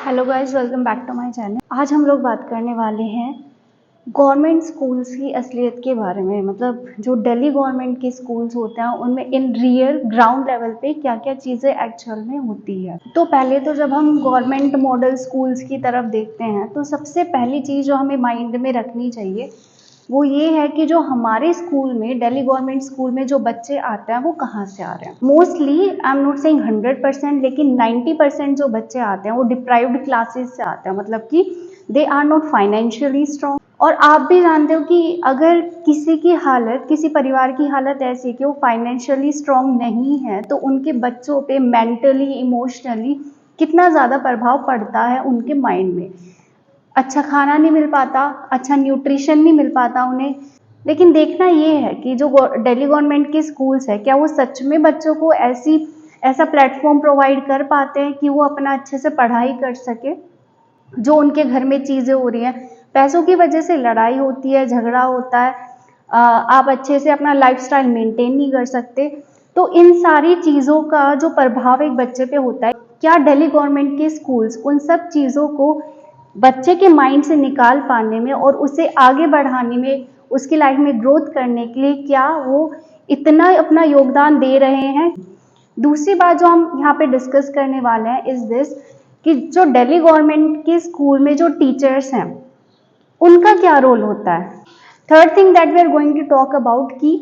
Hello guys, welcome back to my channel. आज हम लोग बात करने वाले हैं गवर्नमेंट स्कूल्स की असलियत के बारे में। मतलब जो दिल्ली गवर्नमेंट के स्कूल्स होते हैं उनमें इन रियल ग्राउंड लेवल पे क्या क्या चीज़ें एक्चुअल में होती है। तो पहले तो जब हम गवर्नमेंट मॉडल स्कूल्स की तरफ देखते हैं तो सबसे पहली चीज़ जो हमें माइंड में रखनी चाहिए वो ये है कि जो हमारे स्कूल में, दिल्ली गवर्नमेंट स्कूल में जो बच्चे आते हैं वो कहाँ से आ रहे हैं। Mostly I am not saying 100%, लेकिन 90% जो बच्चे आते हैं वो डिप्राइव्ड क्लासेस से आते हैं। मतलब कि they are not financially strong. और आप भी जानते हो कि अगर किसी की हालत, किसी परिवार की हालत ऐसी है कि वो फाइनेंशियली स्ट्रॉन्ग नहीं है तो उनके बच्चों पे मेंटली, इमोशनली कितना ज़्यादा प्रभाव पड़ता है उनके माइंड में। अच्छा खाना नहीं मिल पाता, अच्छा न्यूट्रिशन नहीं मिल पाता उन्हें। लेकिन देखना ये है कि जो दिल्ली गवर्नमेंट के स्कूल्स है, क्या वो सच में बच्चों को ऐसा प्लेटफॉर्म प्रोवाइड कर पाते हैं कि वो अपना अच्छे से पढ़ाई कर सके। जो उनके घर में चीज़ें हो रही हैं, पैसों की वजह से लड़ाई होती है, झगड़ा होता है, आप अच्छे से अपना लाइफस्टाइल मेंटेन नहीं कर सकते। तो इन सारी चीज़ों का जो प्रभाव एक बच्चे पे होता है, क्या दिल्ली गवर्नमेंट के स्कूल्स उन सब चीज़ों को बच्चे के माइंड से निकाल पाने में और उसे आगे बढ़ाने में, उसकी लाइफ में ग्रोथ करने के लिए क्या वो इतना अपना योगदान दे रहे हैं। दूसरी बात जो हम यहाँ पे डिस्कस करने वाले हैं इज दिस कि जो दिल्ली गवर्नमेंट के स्कूल में जो टीचर्स हैं उनका क्या रोल होता है। Third thing that we are going to talk about कि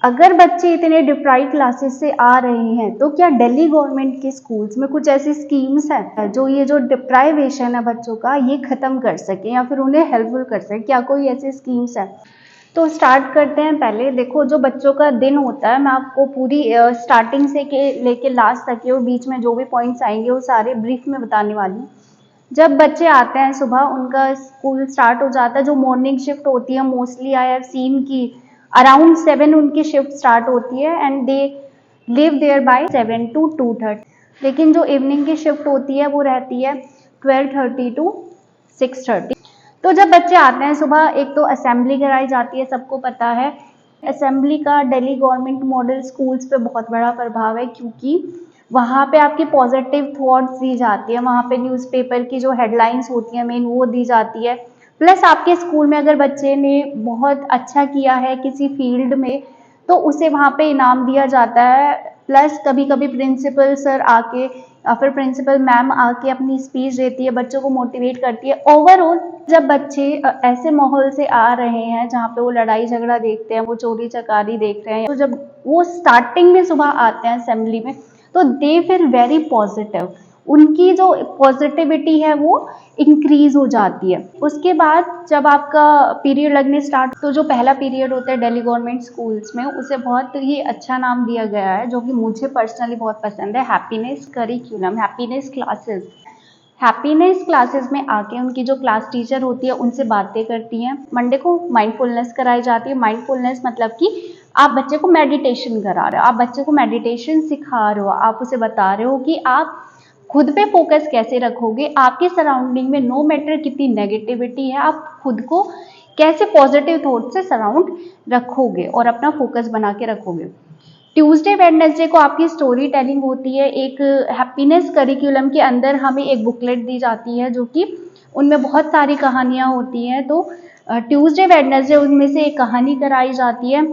अगर बच्चे इतने डिप्राइव्ड क्लासेस से आ रहे हैं तो क्या दिल्ली गवर्नमेंट के स्कूल्स में कुछ ऐसी स्कीम्स हैं जो ये जो डिप्राइवेशन है बच्चों का ये खत्म कर सके या फिर उन्हें हेल्पफुल कर सके। क्या कोई ऐसी स्कीम्स है? तो स्टार्ट करते हैं। पहले देखो, जो बच्चों का दिन होता है, मैं आपको पूरी स्टार्टिंग से लेके लास्ट तक के और बीच में जो भी पॉइंट्स आएंगे वो सारे ब्रीफ में बताने वाली हूँ। जब बच्चे आते हैं सुबह, उनका स्कूल स्टार्ट हो जाता है। जो मॉर्निंग शिफ्ट होती है, मोस्टली आई हैव सीन की अराउंड 7 उनकी शिफ्ट स्टार्ट होती है and they leave there by 7 to 2:30। लेकिन जो इवनिंग की शिफ्ट होती है वो रहती है 12:30 to 6:30। तो जब बच्चे आते हैं सुबह, एक तो असेंबली कराई जाती है, सबको पता है असेंबली का दिल्ली गवर्नमेंट मॉडल स्कूल्स पे बहुत बड़ा प्रभाव है, क्योंकि वहाँ पे आपकी पॉजिटिव थॉट्स दी जाती है, वहाँ पे न्यूज़पेपर की जो हेडलाइंस होती है मेन वो दी जाती है। प्लस आपके स्कूल में अगर बच्चे ने बहुत अच्छा किया है किसी फील्ड में तो उसे वहाँ पे इनाम दिया जाता है। प्लस कभी कभी प्रिंसिपल सर आके या फिर प्रिंसिपल मैम आके अपनी स्पीच देती है, बच्चों को मोटिवेट करती है। ओवरऑल जब बच्चे ऐसे माहौल से आ रहे हैं जहाँ पे वो लड़ाई झगड़ा देखते हैं, वो चोरी चकारी देख रहे हैं, तो जब वो स्टार्टिंग में सुबह आते हैं असेंबली में तो दे फील वेरी पॉजिटिव। उनकी जो पॉजिटिविटी है वो इंक्रीज हो जाती है। उसके बाद जब आपका पीरियड लगने स्टार्ट, तो जो पहला पीरियड होता है दिल्ली गवर्नमेंट स्कूल्स में उसे बहुत ही अच्छा नाम दिया गया है, जो कि मुझे पर्सनली बहुत पसंद है, happiness curriculum, happiness classes. Happiness classes में आके उनकी जो क्लास टीचर होती है उनसे बातें करती हैं। मंडे को माइंडफुलनेस कराई जाती है। माइंडफुलनेस मतलब कि आप बच्चे को मेडिटेशन करा रहे हो, आप बच्चे को मेडिटेशन सिखा रहे हो, आप उसे बता रहे हो कि आप खुद पे फोकस कैसे रखोगे, आपके सराउंडिंग में नो मैटर कितनी नेगेटिविटी है, आप खुद को कैसे पॉजिटिव थॉट से सराउंड रखोगे और अपना फोकस बना के रखोगे। ट्यूसडे वेडनेसडे को आपकी स्टोरी टेलिंग होती है। एक हैप्पीनेस करिकुलम के अंदर हमें एक बुकलेट दी जाती है जो कि उनमें बहुत सारी कहानियाँ होती हैं। तो ट्यूसडे वेडनेसडे उनमें से एक कहानी कराई जाती है।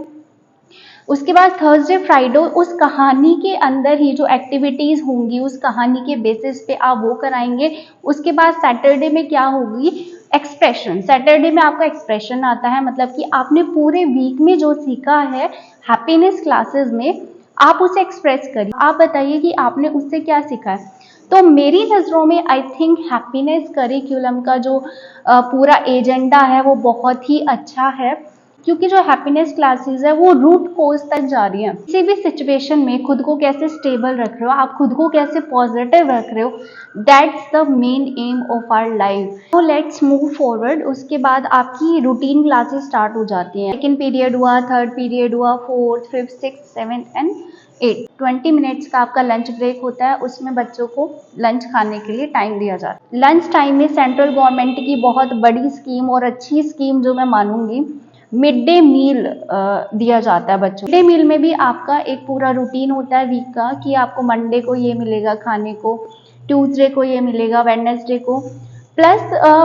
उसके बाद थर्सडे फ्राइडे उस कहानी के अंदर ही जो एक्टिविटीज़ होंगी उस कहानी के बेसिस पे आप वो कराएंगे। उसके बाद सैटरडे में क्या होगी, एक्सप्रेशन। सैटरडे में आपका एक्सप्रेशन आता है, मतलब कि आपने पूरे वीक में जो सीखा है हैप्पीनेस क्लासेस में आप उसे एक्सप्रेस करिए। आप बताइए कि आपने उससे क्या सीखा है। तो मेरी नज़रों में आई थिंक हैप्पीनेस करिकुलम का जो पूरा एजेंडा है वो बहुत ही अच्छा है, क्योंकि जो हैप्पीनेस क्लासेस है वो रूट कोज तक जा रही है। किसी भी सिचुएशन में खुद को कैसे स्टेबल रख रहे हो, आप खुद को कैसे पॉजिटिव रख रहे हो, that's the main aim of our life. तो लेट्स मूव फॉरवर्ड। उसके बाद आपकी रूटीन क्लासेस स्टार्ट हो जाती हैं। सेकेंड पीरियड हुआ, थर्ड पीरियड हुआ, fourth, fifth, six, seventh and 8। 20 minutes का आपका लंच ब्रेक होता है। उसमें बच्चों को लंच खाने के लिए टाइम दिया जाता है। लंच टाइम में सेंट्रल गवर्नमेंट की बहुत बड़ी स्कीम और अच्छी स्कीम जो मैं मानूंगी, मिड डे मील दिया जाता है बच्चों। मिड डे मील में भी आपका एक पूरा रूटीन होता है वीक का कि आपको मंडे को ये मिलेगा खाने को, ट्यूसडे को ये मिलेगा, वेडनेसडे को। प्लस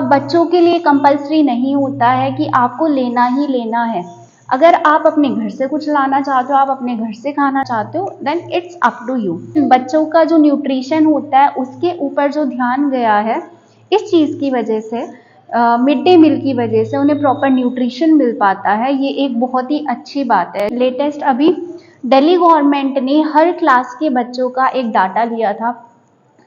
बच्चों के लिए कंपल्सरी नहीं होता है कि आपको लेना ही लेना है। अगर आप अपने घर से कुछ लाना चाहते हो, आप अपने घर से खाना चाहते हो, then it's up to you. बच्चों का जो न्यूट्रिशन होता है उसके ऊपर जो ध्यान गया है, इस चीज़ की वजह से, मिड डे मील की वजह से उन्हें प्रॉपर न्यूट्रिशन मिल पाता है। ये एक बहुत ही अच्छी बात है। लेटेस्ट अभी दिल्ली गवर्नमेंट ने हर क्लास के बच्चों का एक डाटा लिया था,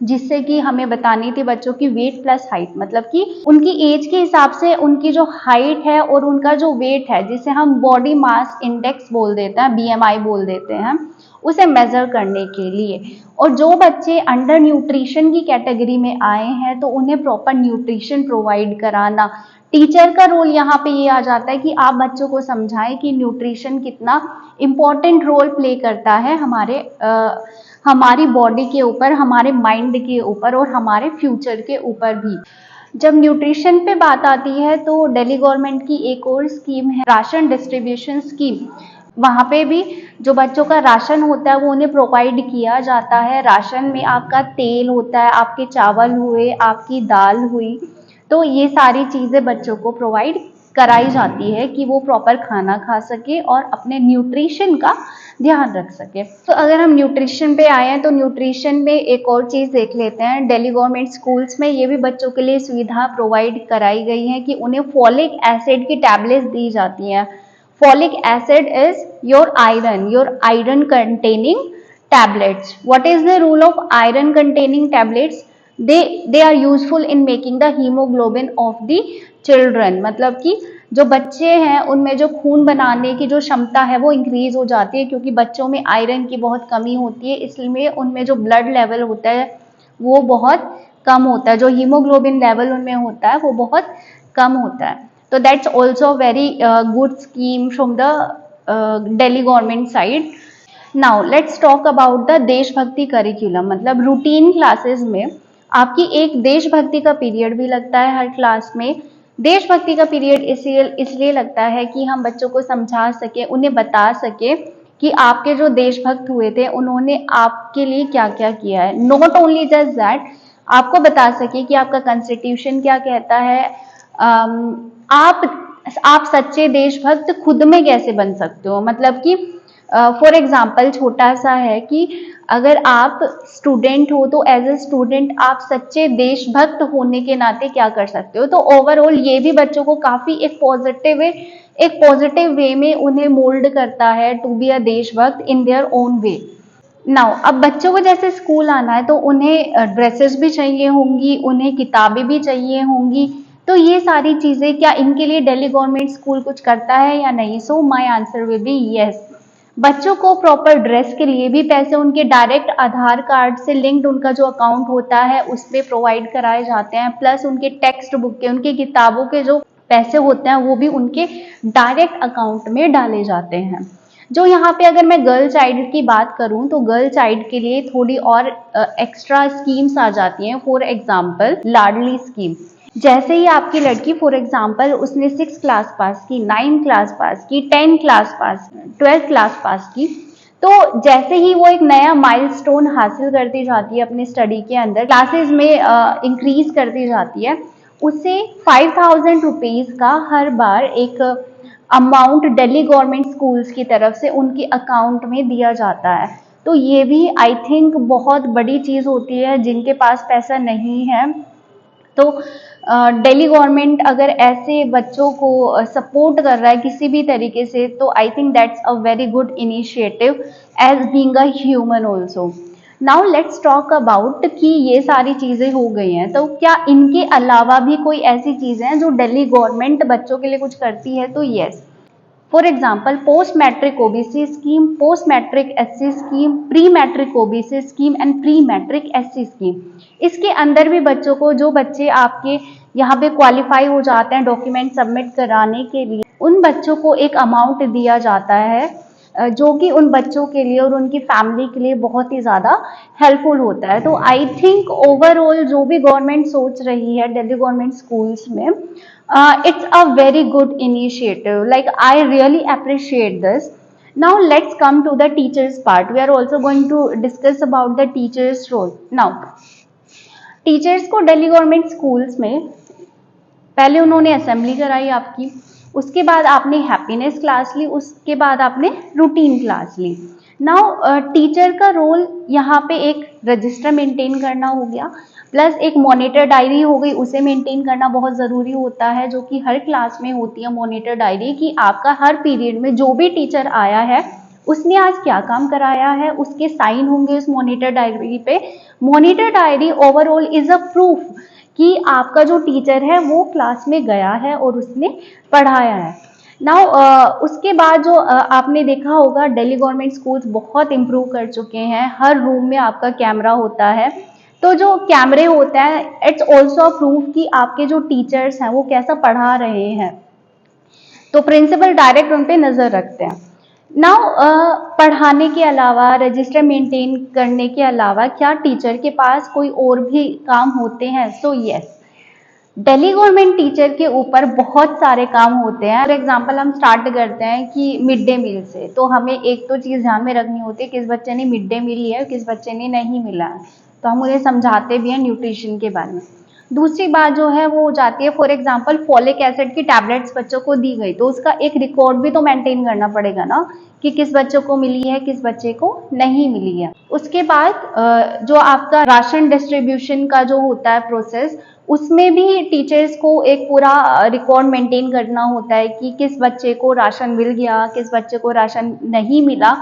जिससे कि हमें बतानी थी बच्चों की वेट प्लस हाइट, मतलब कि उनकी एज के हिसाब से उनकी जो हाइट है और उनका जो वेट है, जिसे हम बॉडी मास इंडेक्स बोल देते हैं, बीएमआई बोल देते हैं, उसे मेजर करने के लिए। और जो बच्चे अंडर न्यूट्रिशन की कैटेगरी में आए हैं तो उन्हें प्रॉपर न्यूट्रिशन प्रोवाइड कराना। टीचर का रोल यहाँ पे ये आ जाता है कि आप बच्चों को समझाएं कि न्यूट्रिशन कितना इम्पोर्टेंट रोल प्ले करता है हमारी बॉडी के ऊपर, हमारे माइंड के ऊपर और हमारे फ्यूचर के ऊपर भी। जब न्यूट्रिशन पे बात आती है तो दिल्ली गवर्नमेंट की एक और स्कीम है, राशन डिस्ट्रीब्यूशन स्कीम। वहाँ पे भी जो बच्चों का राशन होता है वो उन्हें प्रोवाइड किया जाता है। राशन में आपका तेल होता है, आपके चावल हुए, आपकी दाल हुई, तो ये सारी चीज़ें बच्चों को प्रोवाइड कराई जाती है कि वो प्रॉपर खाना खा सके और अपने न्यूट्रिशन का ध्यान रख सके। तो अगर हम न्यूट्रिशन पे आए हैं तो न्यूट्रिशन में एक और चीज़ देख लेते हैं। दिल्ली गवर्नमेंट स्कूल्स में ये भी बच्चों के लिए सुविधा प्रोवाइड कराई गई है कि उन्हें फॉलिक एसिड की टैबलेट्स दी जाती हैं। Folic acid is your iron containing tablets. What is the role of iron containing tablets? They are useful in making the hemoglobin of the children. मतलब कि जो बच्चे हैं उनमें जो खून बनाने की जो क्षमता है वो इंक्रीज हो जाती है, क्योंकि बच्चों में आयरन की बहुत कमी होती है, इसलिए उनमें जो ब्लड लेवल होता है वो बहुत कम होता है, जो हीमोग्लोबिन लेवल उनमें होता है वो बहुत कम होता है। तो that's also very good scheme from the Delhi government side. Now let's talk about the देशभक्ति करिकुलम। मतलब रूटीन क्लासेस में आपकी एक देशभक्ति का पीरियड भी लगता है हर क्लास में। देशभक्ति का पीरियड इसलिए लगता है कि हम बच्चों को समझा सके, उन्हें बता सके कि आपके जो देशभक्त हुए थे उन्होंने आपके लिए क्या क्या किया है। नॉट ओनली जस्ट दैट, आपको बता सके कि आपका कॉन्स्टिट्यूशन क्या कहता है। आप सच्चे देशभक्त खुद में कैसे बन सकते हो। मतलब कि फॉर एग्जाम्पल छोटा सा है कि अगर आप स्टूडेंट हो तो एज ए स्टूडेंट आप सच्चे देशभक्त होने के नाते क्या कर सकते हो। तो ओवरऑल ये भी बच्चों को काफी एक पॉजिटिव वे में उन्हें मोल्ड करता है टू बी अ देशभक्त in their own way. Now अब बच्चों को जैसे स्कूल आना है तो उन्हें ड्रेसेस भी चाहिए होंगी, उन्हें किताबें भी चाहिए होंगी। तो ये सारी चीजें क्या इनके लिए दिल्ली गवर्नमेंट स्कूल कुछ करता है या नहीं? So my answer will be yes. बच्चों को प्रॉपर ड्रेस के लिए भी पैसे उनके डायरेक्ट आधार कार्ड से लिंक्ड उनका जो अकाउंट होता है उस पर प्रोवाइड कराए जाते हैं। प्लस उनके टेक्स्ट बुक के, उनकी किताबों के जो पैसे होते हैं वो भी उनके डायरेक्ट अकाउंट में डाले जाते हैं। जो यहाँ पे अगर मैं गर्ल चाइल्ड की बात करूँ तो गर्ल चाइल्ड के लिए थोड़ी और एक्स्ट्रा स्कीम्स आ जाती हैं। For example Ladli scheme. जैसे ही आपकी लड़की फॉर एग्जाम्पल उसने 6 क्लास पास की, 9 क्लास पास की, 10 क्लास पास, 12 क्लास पास की, तो जैसे ही वो एक नया माइलस्टोन हासिल करती जाती है अपने स्टडी के अंदर, क्लासेस में इंक्रीज करती जाती है, उसे 5000 रुपीज का हर बार एक अमाउंट दिल्ली गवर्नमेंट स्कूल्स की तरफ से उनके अकाउंट में दिया जाता है। तो ये भी आई थिंक बहुत बड़ी चीज़ होती है। जिनके पास पैसा नहीं है तो दिल्ली गवर्नमेंट अगर ऐसे बच्चों को सपोर्ट कर रहा है किसी भी तरीके से, तो I think that's a very good initiative as being a human also. Now let's talk about कि ये सारी चीज़ें हो गई हैं, तो क्या इनके अलावा भी कोई ऐसी चीज़ें हैं जो दिल्ली गवर्नमेंट बच्चों के लिए कुछ करती है? तो yes. For example post matric OBC scheme, post matric SC scheme, pre matric OBC scheme and pre matric SC scheme. इसके अंदर भी बच्चों को, जो बच्चे आपके यहाँ पे क्वालिफाई हो जाते हैं डॉक्यूमेंट सबमिट कराने के लिए, उन बच्चों को एक अमाउंट दिया जाता है जो कि उन बच्चों के लिए और उनकी फैमिली के लिए बहुत ही ज़्यादा हेल्पफुल होता है। तो आई थिंक ओवरऑल जो भी गवर्नमेंट सोच रही है दिल्ली गवर्नमेंट स्कूल्स में, it's a very good initiative. Like I really appreciate this. Now let's come to the teachers part. We are also going to discuss about the teachers role. Now teachers को Delhi government schools में पहले उन्होंने assembly कराई आपकी, उसके बाद आपने happiness class ली, उसके बाद आपने रूटीन क्लास ली। नाउ टीचर का रोल यहाँ पे एक रजिस्टर मेंटेन करना हो गया, प्लस एक मॉनिटर डायरी हो गई, उसे मेंटेन करना बहुत ज़रूरी होता है, जो कि हर क्लास में होती है मॉनिटर डायरी, कि आपका हर पीरियड में जो भी टीचर आया है उसने आज क्या काम कराया है, उसके साइन होंगे उस मॉनिटर डायरी पे। Monitor diary overall is a proof कि आपका जो टीचर है वो क्लास में गया है और उसने पढ़ाया है। नाउ उसके बाद जो आपने देखा होगा दिल्ली गवर्नमेंट स्कूल्स बहुत इम्प्रूव कर चुके हैं, हर रूम में आपका कैमरा होता है। तो जो कैमरे होते हैं इट्स ऑल्सो प्रूफ कि आपके जो टीचर्स हैं वो कैसा पढ़ा रहे हैं, तो प्रिंसिपल डायरेक्ट उन पे नज़र रखते हैं। नाउ पढ़ाने के अलावा, रजिस्टर मेंटेन करने के अलावा क्या टीचर के पास कोई और भी काम होते हैं? So yes, Delhi government teacher के ऊपर बहुत सारे काम होते हैं। फॉर एग्जाम्पल हम स्टार्ट करते हैं कि मिड डे मील से, तो हमें एक तो चीज़ ध्यान में रखनी होती है किस बच्चे ने मिड डे मील लिया है, किस बच्चे ने नहीं मिला है, तो हम उन्हें समझाते भी हैं न्यूट्रिशन के बारे में। दूसरी बात जो है वो हो जाती है, फॉर एग्जाम्पल फॉलिक एसिड की टैबलेट्स बच्चों को दी गई, तो उसका एक रिकॉर्ड भी तो मेंटेन करना पड़ेगा ना, कि किस बच्चों को मिली है, किस बच्चे को नहीं मिली है। उसके बाद जो आपका राशन डिस्ट्रीब्यूशन का जो होता है प्रोसेस, उसमें भी टीचर्स को एक पूरा रिकॉर्ड मेंटेन करना होता है कि किस बच्चे को राशन मिल गया, किस बच्चे को राशन नहीं मिला,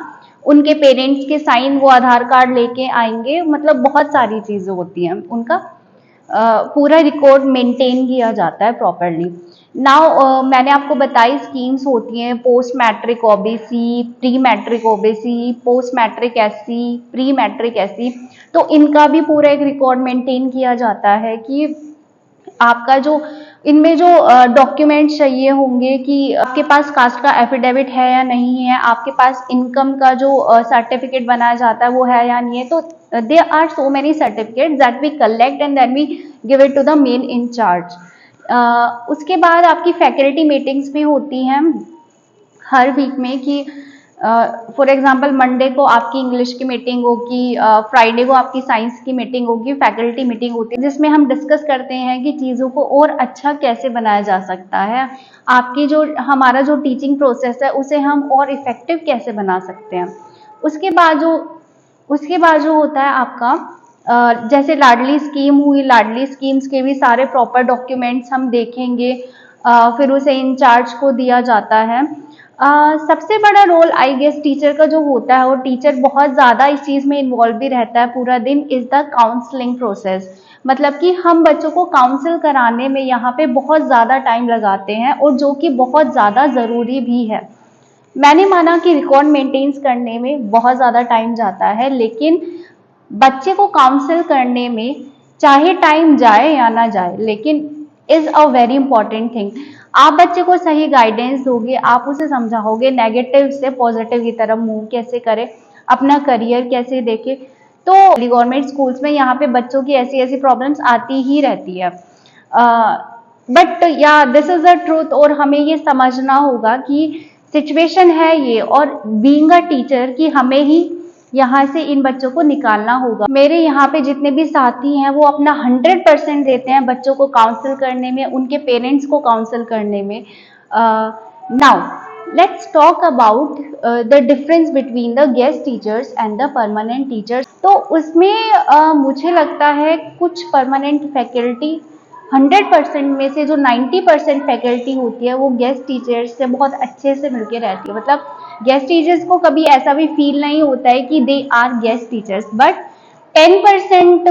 उनके पेरेंट्स के साइन वो आधार कार्ड लेके आएंगे, मतलब बहुत सारी चीज़ें होती हैं, उनका पूरा रिकॉर्ड मेंटेन किया जाता है प्रॉपरली। नाउ मैंने आपको बताई स्कीम्स होती हैं, post matric OBC, pre matric OBC, post matric SC, pre matric SC, तो इनका भी पूरा एक रिकॉर्ड मेंटेन किया जाता है कि आपका जो इनमें जो डॉक्यूमेंट्स चाहिए होंगे कि आपके पास कास्ट का एफिडेविट है या नहीं है, आपके पास इनकम का जो सर्टिफिकेट बनाया जाता है वो है या नहीं है। तो there are so many certificate that we collect and then we give it to the main in charge. उसके बाद आपकी फैकल्टी मीटिंग्स भी होती हैं हर वीक में, कि फॉर एग्जांपल मंडे को आपकी इंग्लिश की मीटिंग होगी, फ्राइडे को आपकी साइंस की मीटिंग होगी, फैकल्टी मीटिंग होती है, जिसमें हम डिस्कस करते हैं कि चीज़ों को और अच्छा कैसे बनाया जा सकता है, आपकी जो हमारा जो टीचिंग प्रोसेस है उसे हम और इफेक्टिव कैसे बना सकते हैं। उसके बाद जो होता है आपका जैसे लाडली स्कीम हुई, लाडली स्कीम्स के भी सारे प्रॉपर डॉक्यूमेंट्स हम देखेंगे, फिर उसे इंचार्ज को दिया जाता है। सबसे बड़ा रोल आई गेस टीचर का जो होता है, और टीचर बहुत ज़्यादा इस चीज़ में इन्वॉल्व भी रहता है पूरा दिन, इज़ द काउंसलिंग प्रोसेस। मतलब कि हम बच्चों को काउंसिल कराने में यहाँ पे बहुत ज़्यादा टाइम लगाते हैं, और जो कि बहुत ज़्यादा ज़रूरी भी है। मैंने माना कि रिकॉर्ड मेंटेन्स करने में बहुत ज़्यादा टाइम जाता है, लेकिन बच्चे को काउंसिल करने में चाहे टाइम जाए या ना जाए, लेकिन is a very important thing. आप बच्चे को सही गाइडेंस दोगे, आप उसे समझाओगे नेगेटिव से पॉजिटिव की तरफ मूव कैसे करे, अपना करियर कैसे देखे। तो गवर्नमेंट स्कूल्स में यहाँ पे बच्चों की ऐसी ऐसी प्रॉब्लम्स आती ही रहती है, बट या दिस इज द ट्रूथ, और हमें ये समझना होगा कि सिचुएशन है ये, और बीइंग अ टीचर कि हमें ही यहाँ से इन बच्चों को निकालना होगा। मेरे यहाँ पे जितने भी साथी हैं वो अपना 100% देते हैं बच्चों को काउंसिल करने में, उनके पेरेंट्स को काउंसिल करने में। Now let's talk about the difference between the guest teachers and the permanent teachers. तो उसमें मुझे लगता है कुछ परमानेंट फैकल्टी 100% में से जो 90% फैकल्टी होती है वो गेस्ट टीचर्स से बहुत अच्छे से मिलके रहती है। मतलब गेस्ट टीचर्स को कभी ऐसा भी फील नहीं होता है कि they our guest teachers, but 10%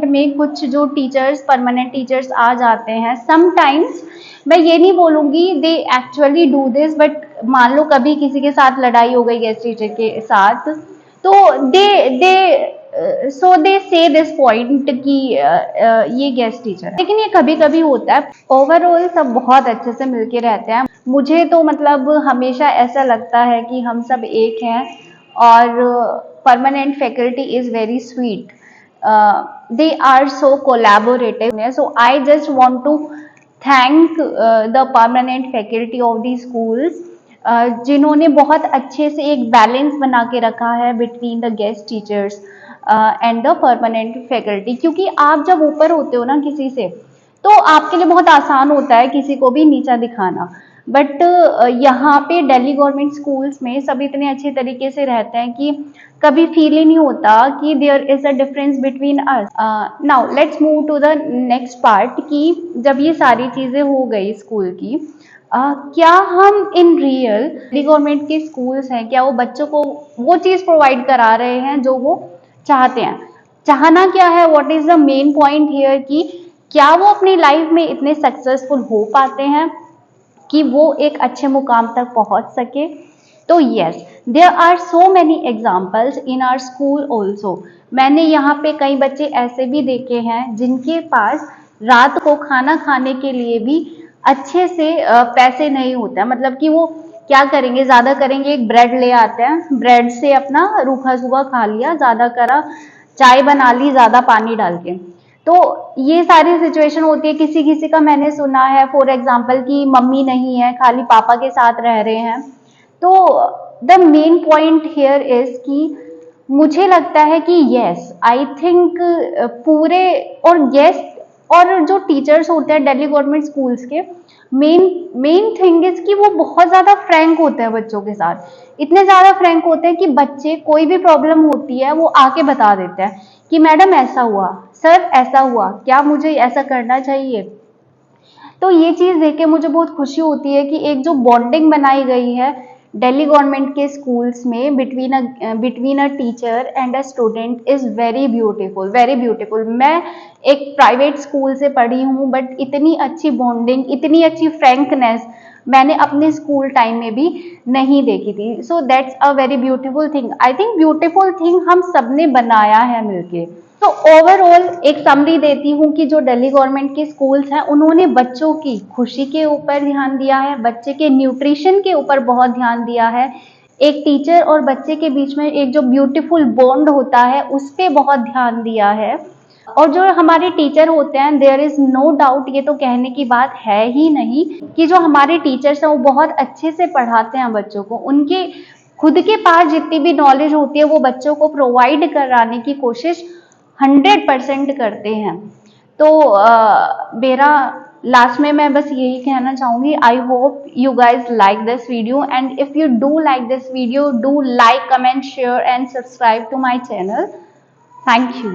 में कुछ जो टीचर्स परमानेंट टीचर्स आ जाते हैं। समटाइम्स मैं ये नहीं बोलूँगी they actually do this, but मान लो कभी किसी के साथ लड़ाई हो गई गेस्ट टीचर के साथ, तो दे से दिस पॉइंट कि ये गेस्ट टीचर है, लेकिन ये कभी कभी होता है। ओवरऑल सब बहुत अच्छे से मिलके रहते हैं। मुझे तो मतलब हमेशा ऐसा लगता है कि हम सब एक हैं, और permanent faculty is very sweet, they are so collaborative, so I just want to thank the permanent faculty of the schools, जिन्होंने बहुत अच्छे से एक बैलेंस बना के रखा है between the guest teachers. And the permanent faculty. क्योंकि आप जब ऊपर होते हो ना किसी से, तो आपके लिए बहुत आसान होता है किसी को भी नीचा दिखाना। बट यहाँ पे दिल्ली गवर्नमेंट स्कूल्स में सब इतने अच्छे तरीके से रहते हैं कि कभी फील ही नहीं होता कि there is a difference between us. Now let's move to the next part कि जब ये सारी चीजें हो गई स्कूल की, क्या हम इन रियल गवर्नमेंट के स्कूल्स हैं, क्या वो बच्चों को वो चीज प्रोवाइड करा रहे हैं जो वो चाहते हैं? चाहना क्या है, what is the main point here, कि क्या वो अपनी लाइफ में इतने सक्सेसफुल हो पाते हैं कि वो एक अच्छे मुकाम तक पहुंच सके? तो yes, there are so many examples in our school also. मैंने यहाँ पे कई बच्चे ऐसे भी देखे हैं जिनके पास रात को खाना खाने के लिए भी अच्छे से पैसे नहीं होते हैं। मतलब कि वो क्या करेंगे, ज्यादा करेंगे एक ब्रेड ले आते हैं, ब्रेड से अपना रूखा सूखा खा लिया, ज्यादा करा चाय बना ली ज्यादा पानी डाल के। तो ये सारी सिचुएशन होती है। किसी किसी का मैंने सुना है फॉर एग्जाम्पल कि मम्मी नहीं है, खाली पापा के साथ रह रहे हैं। तो the main point here is कि मुझे लगता है कि यस, आई थिंक पूरे, और यस, और जो टीचर्स होते हैं दिल्ली गवर्नमेंट स्कूल्स के, मेन थिंग इज कि वो बहुत ज्यादा फ्रैंक होते हैं बच्चों के साथ। इतने ज्यादा फ्रैंक होते हैं कि बच्चे कोई भी प्रॉब्लम होती है वो आके बता देते हैं कि मैडम ऐसा हुआ, सर ऐसा हुआ, क्या मुझे ऐसा करना चाहिए? तो ये चीज देख के मुझे बहुत खुशी होती है कि एक जो बॉन्डिंग बनाई गई है दिल्ली गवर्नमेंट के स्कूल्स में between a teacher and a student is very beautiful, very beautiful. मैं एक प्राइवेट स्कूल से पढ़ी हूँ, बट इतनी अच्छी बॉन्डिंग, इतनी अच्छी फ्रैंकनेस मैंने अपने स्कूल टाइम में भी नहीं देखी थी। So that's a very beautiful thing. I think beautiful thing हम सबने बनाया है मिलके। तो ओवरऑल एक समरी देती हूँ कि जो दिल्ली गवर्नमेंट के स्कूल्स हैं उन्होंने बच्चों की खुशी के ऊपर ध्यान दिया है, बच्चे के न्यूट्रिशन के ऊपर बहुत ध्यान दिया है, एक टीचर और बच्चे के बीच में एक जो ब्यूटीफुल बॉन्ड होता है उस पर बहुत ध्यान दिया है। और जो हमारे टीचर होते हैं, देयर इज नो डाउट, ये तो कहने की बात है ही नहीं कि जो हमारे टीचर्स हैं वो बहुत अच्छे से पढ़ाते हैं बच्चों को। उनके खुद के पास जितनी भी नॉलेज होती है वो बच्चों को प्रोवाइड कराने की कोशिश 100% करते हैं। तो मेरा लास्ट में मैं बस यही कहना चाहूंगी, I hope you guys like this video, and if you do like this video, do like, comment, share and subscribe to my channel. Thank you.